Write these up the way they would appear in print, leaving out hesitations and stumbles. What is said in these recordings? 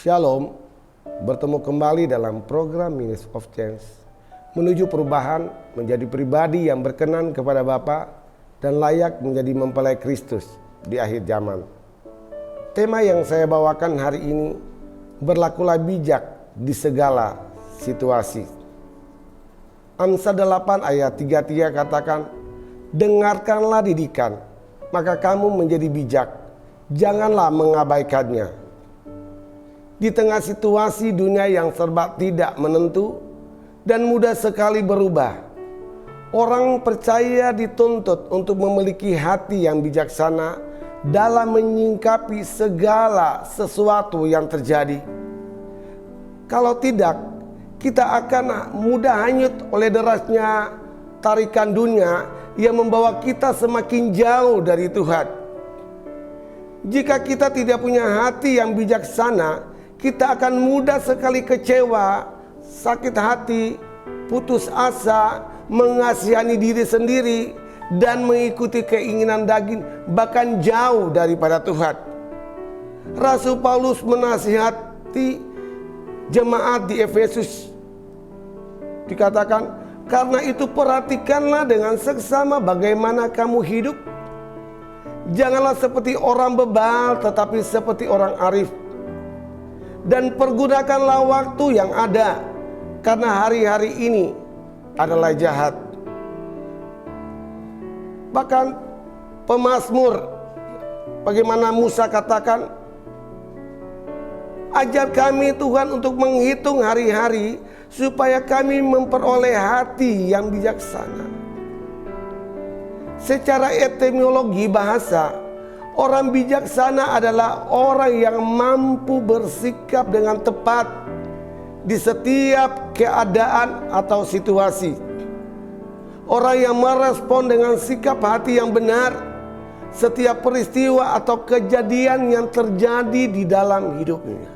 Shalom, bertemu kembali dalam program Ministry of Change, menuju perubahan menjadi pribadi yang berkenan kepada Bapa dan layak menjadi mempelai Kristus di akhir zaman. Tema yang saya bawakan hari ini, berlakulah bijak di segala situasi. Amsal 8 ayat 33 katakan, dengarkanlah didikan, maka kamu menjadi bijak, janganlah mengabaikannya. Di tengah situasi dunia yang serba tidak menentu dan mudah sekali berubah, orang percaya dituntut untuk memiliki hati yang bijaksana dalam menyingkapi segala sesuatu yang terjadi. Kalau tidak, kita akan mudah hanyut oleh derasnya tarikan dunia yang membawa kita semakin jauh dari Tuhan. Jika kita tidak punya hati yang bijaksana, kita akan mudah sekali kecewa, sakit hati, putus asa, mengasihani diri sendiri, dan mengikuti keinginan daging, bahkan jauh daripada Tuhan. Rasul Paulus menasihati jemaat di Efesus. Dikatakan, karena itu perhatikanlah dengan seksama bagaimana kamu hidup. Janganlah seperti orang bebal, tetapi seperti orang arif. Dan pergunakanlah waktu yang ada, karena hari-hari ini adalah jahat. Bahkan pemazmur, bagaimana Musa katakan, ajar kami Tuhan untuk menghitung hari-hari, supaya kami memperoleh hati yang bijaksana. Secara etimologi bahasa, orang bijaksana adalah orang yang mampu bersikap dengan tepat di setiap keadaan atau situasi. Orang yang merespon dengan sikap hati yang benar setiap peristiwa atau kejadian yang terjadi di dalam hidupnya.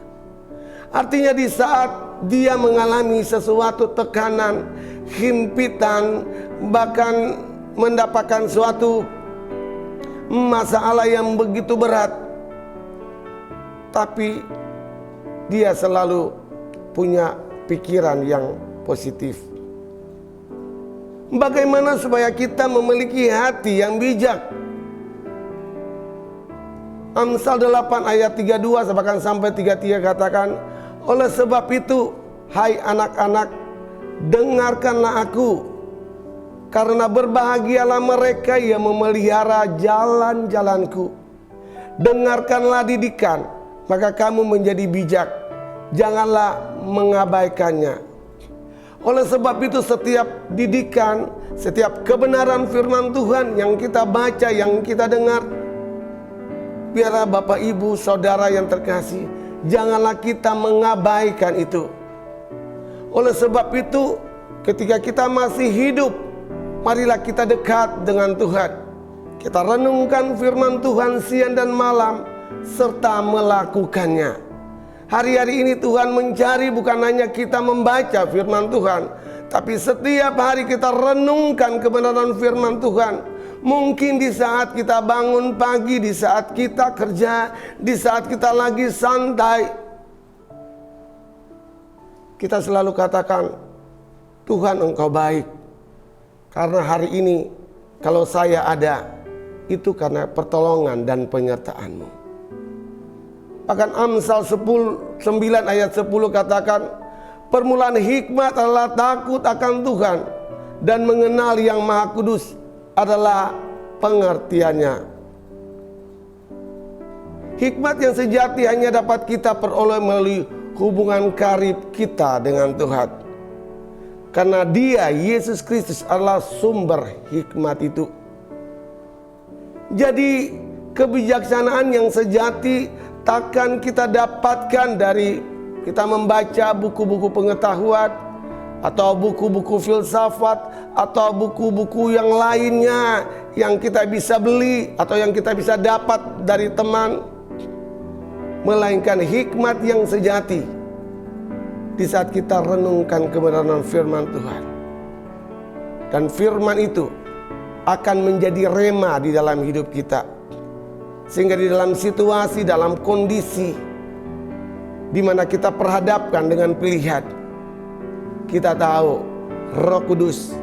Artinya di saat dia mengalami sesuatu tekanan, himpitan, bahkan mendapatkan suatu masalah yang begitu berat, tapi dia selalu punya pikiran yang positif. Bagaimana supaya kita memiliki hati yang bijak? Amsal 8 ayat 32 bahkan sampai 33 katakan, oleh sebab itu, hai anak-anak, dengarkanlah aku, karena berbahagialah mereka yang memelihara jalan-jalanku. Dengarkanlah didikan, maka kamu menjadi bijak, janganlah mengabaikannya. Oleh sebab itu setiap didikan, setiap kebenaran firman Tuhan yang kita baca, yang kita dengar, biarlah Bapak Ibu Saudara yang terkasih, janganlah kita mengabaikan itu. Oleh sebab itu ketika kita masih hidup, marilah kita dekat dengan Tuhan. Kita renungkan firman Tuhan siang dan malam, serta melakukannya. Hari-hari ini Tuhan mencari bukan hanya kita membaca firman Tuhan, tapi setiap hari kita renungkan kebenaran firman Tuhan. Mungkin di saat kita bangun pagi, di saat kita kerja, di saat kita lagi santai, kita selalu katakan, Tuhan Engkau baik. Karena hari ini kalau saya ada, itu karena pertolongan dan penyertaan-Mu. Bahkan Amsal 9 ayat 10 katakan, permulaan hikmat adalah takut akan Tuhan, dan mengenal yang Maha Kudus adalah pengertiannya. Hikmat yang sejati hanya dapat kita peroleh melalui hubungan karib kita dengan Tuhan. Karena Dia, Yesus Kristus, adalah sumber hikmat itu. Jadi kebijaksanaan yang sejati takkan kita dapatkan dari kita membaca buku-buku pengetahuan, atau buku-buku filsafat, atau buku-buku yang lainnya yang kita bisa beli atau yang kita bisa dapat dari teman. Melainkan hikmat yang sejati di saat kita renungkan kebenaran firman Tuhan. Dan firman itu akan menjadi rema di dalam hidup kita. Sehingga di dalam situasi, dalam kondisi di mana kita perhadapkan dengan pilihan. Kita tahu Roh Kudus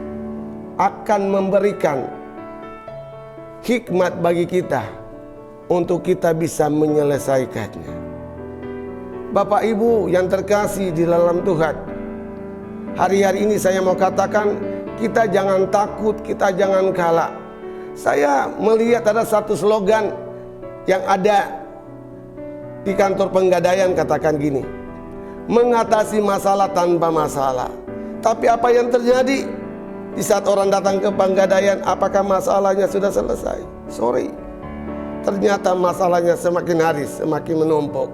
akan memberikan hikmat bagi kita untuk kita bisa menyelesaikannya. Bapak Ibu yang terkasih di dalam Tuhan, hari-hari ini saya mau katakan, kita jangan takut, kita jangan kalah. Saya melihat ada satu slogan yang ada di kantor Penggadaian, katakan gini: mengatasi masalah tanpa masalah. Tapi apa yang terjadi di saat orang datang ke Penggadaian? Apakah masalahnya sudah selesai? Sorry, ternyata masalahnya semakin hari semakin menumpuk.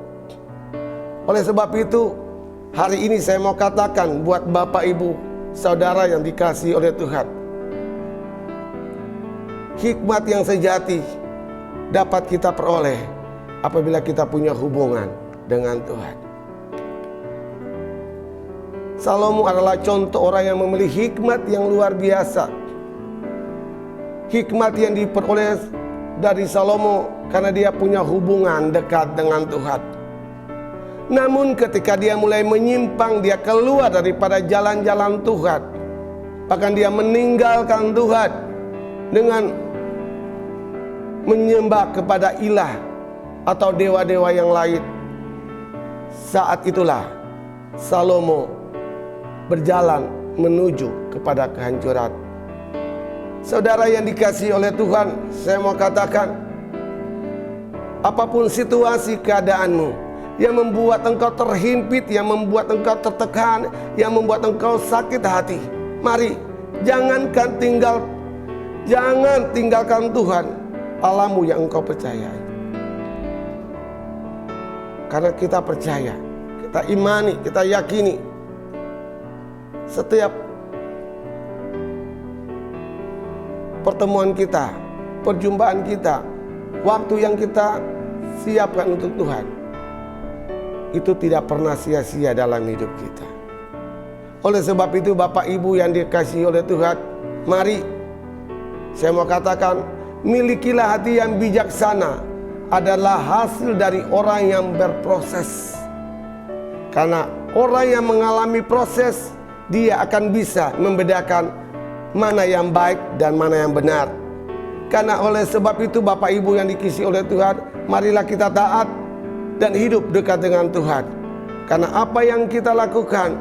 Oleh sebab itu, hari ini saya mau katakan buat Bapak Ibu Saudara yang dikasihi oleh Tuhan, hikmat yang sejati dapat kita peroleh apabila kita punya hubungan dengan Tuhan. Salomo adalah contoh orang yang memiliki hikmat yang luar biasa. Hikmat yang diperoleh dari Salomo karena dia punya hubungan dekat dengan Tuhan. Namun ketika dia mulai menyimpang, dia keluar daripada jalan-jalan Tuhan, bahkan dia meninggalkan Tuhan dengan menyembah kepada ilah atau dewa-dewa yang lain. Saat itulah Salomo berjalan menuju kepada kehancuran. Saudara yang dikasihi oleh Tuhan, saya mau katakan, apapun situasi keadaanmu yang membuat engkau terhimpit, yang membuat engkau tertekan, yang membuat engkau sakit hati, mari jangan tinggalkan Tuhan Allahmu yang engkau percayai. Karena kita percaya, kita imani, kita yakini, setiap pertemuan kita, perjumpaan kita, waktu yang kita siapkan untuk Tuhan, itu tidak pernah sia-sia dalam hidup kita. Oleh sebab itu Bapak Ibu yang dikasihi oleh Tuhan, mari saya mau katakan, milikilah hati yang bijaksana adalah hasil dari orang yang berproses. Karena orang yang mengalami proses, dia akan bisa membedakan mana yang baik dan mana yang benar. Karena oleh sebab itu Bapak Ibu yang dikasihi oleh Tuhan, marilah kita taat dan hidup dekat dengan Tuhan. Karena apa yang kita lakukan,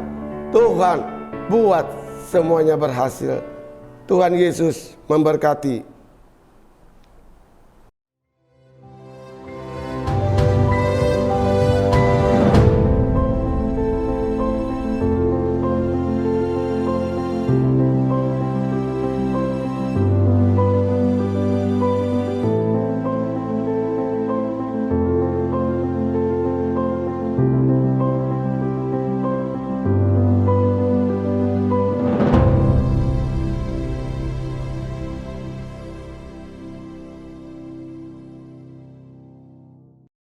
Tuhan buat semuanya berhasil. Tuhan Yesus memberkati.